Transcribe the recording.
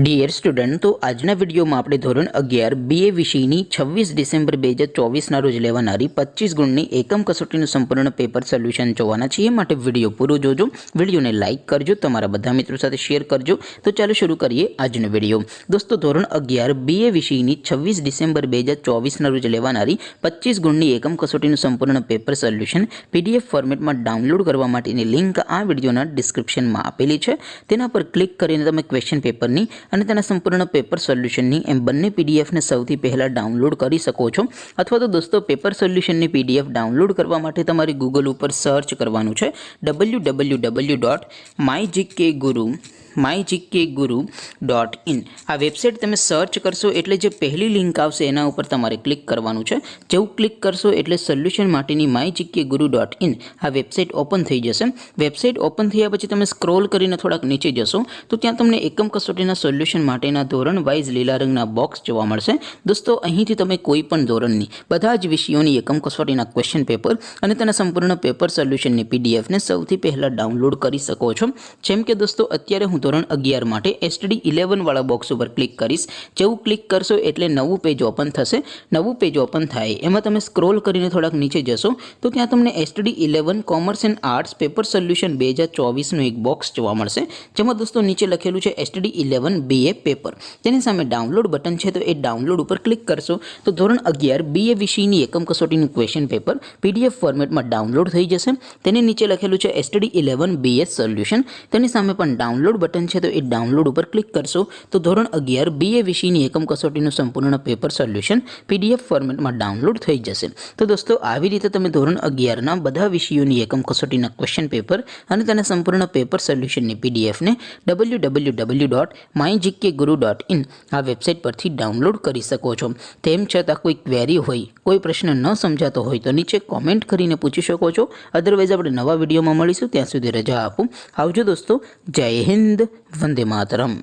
Dear student, તો આજના વિડીયોમાં આપણે ધોરણ 11 BA વિષયની 26 ડિસેમ્બર 2024ના રોજ લેવાનારી 25 ગુણની એકમ કસોટીનું સંપૂર્ણ પેપર સોલ્યુશન જોવાના છીએ। માટે વિડીયો પૂરો જોજો, વિડીયોને લાઇક કરજો, તમારા બધા મિત્રો સાથે શેર કરજો। તો ચાલો શરૂ કરીએ આજનો વિડીયો। દોસ્તો, ધોરણ 11 BA વિષયની 26 ડિસેમ્બર 2024ના રોજ લેવાનારી 25 ગુણની એકમ કસોટીનું સંપૂર્ણ પેપર સોલ્યુશન PDF ફોર્મેટમાં ડાઉનલોડ કરવા માટેની લિંક આ વિડીયોના ડિસ્ક્રિપ્શનમાં આપેલી છે। તેના પર ક્લિક કરીને તમે ક્વેશ્ચન પેપરની અને તેના સંપૂર્ણ પેપર સોલ્યુશનની એમ બંને પીડીએફને સૌથી પહેલાં ડાઉનલોડ કરી શકો છો। અથવા તો દોસ્તો, પેપર સોલ્યુશનની PDF ડાઉનલોડ કરવા માટે તમારે ગૂગલ ઉપર સર્ચ કરવાનું છે www.mygkguru.in। આ વેબસાઇટ તમે સર્ચ કરશો એટલે જે પહેલી લિંક આવશે એના ઉપર તમારે ક્લિક કરવાનું છે। જેવું ક્લિક કરશો એટલે સોલ્યુશન માટેની mygkguru.in આ વેબસાઇટ ઓપન થઈ જશે। વેબસાઇટ ઓપન થયા પછી તમે સ્ક્રોલ કરીને થોડાક નીચે જશો તો ત્યાં તમને એકમ કસોટીના સોલ્યુશન માટેના ધોરણ વાઇઝ લીલા રંગના બોક્સ જોવા મળશે। દોસ્તો, અહીંથી તમે કોઈ પણ ધોરણની બધા જ વિષયોની એકમ કસોટીના ક્વેશ્ચન પેપર અને તેના સંપૂર્ણ પેપર સોલ્યુશનની પીડીએફને સૌથી પહેલાં ડાઉનલોડ કરી શકો છો। જેમ કે દોસ્તો, અત્યારે હું ધોરણ 11 માટે STD 11 વાળા બોક્સ ઉપર ક્લિક કરીશ। જેવું ક્લિક કરશો એટલે નવું પેજ ઓપન થશે। નવું પેજ ઓપન થાય એમાં તમે સ્ક્રોલ કરીને થોડાક નીચે જશો તો ત્યાં તમને STD 11 commerce and arts paper solution 2024નું એક બોક્સ જોવા મળશે। જેમાં દોસ્તો નીચે લખેલું છે STD 11 BA પેપર। તેની સામે ડાઉનલોડ બટન છે, તો એ ડાઉનલોડ ઉપર ક્લિક કરશો તો ધોરણ 11 BA વિષયની એકમ કસોટીનું ક્વેશ્ચન પેપર PDF ફોર્મેટમાં ડાઉનલોડ થઈ જશે। તેની નીચે લખેલું છે STD 11 BS સોલ્યુશન। તેની સામે પણ ડાઉનલોડ બટન છે, તો એ ડાઉનલોડ ઉપર ક્લિક કરશો તો ધોરણ 11 BA વિષયની એકમ કસોટીનું સંપૂર્ણ પેપર સોલ્યુશન PDF ફોર્મેટમાં ડાઉનલોડ થઈ જશે। તો દોસ્તો, આવી રીતે તમે ધોરણ 11ના બધા વિષયોની એકમ કસોટીના ક્વેશ્ચન પેપર અને તેના સંપૂર્ણ પેપર સોલ્યુશનની પીડીએફને www.mygkguru.in આ વેબસાઇટ પરથી ડાઉનલોડ કરી શકો છો। તેમ છતાં કોઈ ક્વેરી હોય, કોઈ પ્રશ્ન ન સમજાતો હોય તો નીચે કોમેન્ટ કરીને પૂછી શકો છો। અદરવાઇઝ આપણે નવા વિડીયોમાં મળીશું, ત્યાં સુધી રજા આપો। આવજો દોસ્તો, જય હિન્દ, વંદે માતરમ।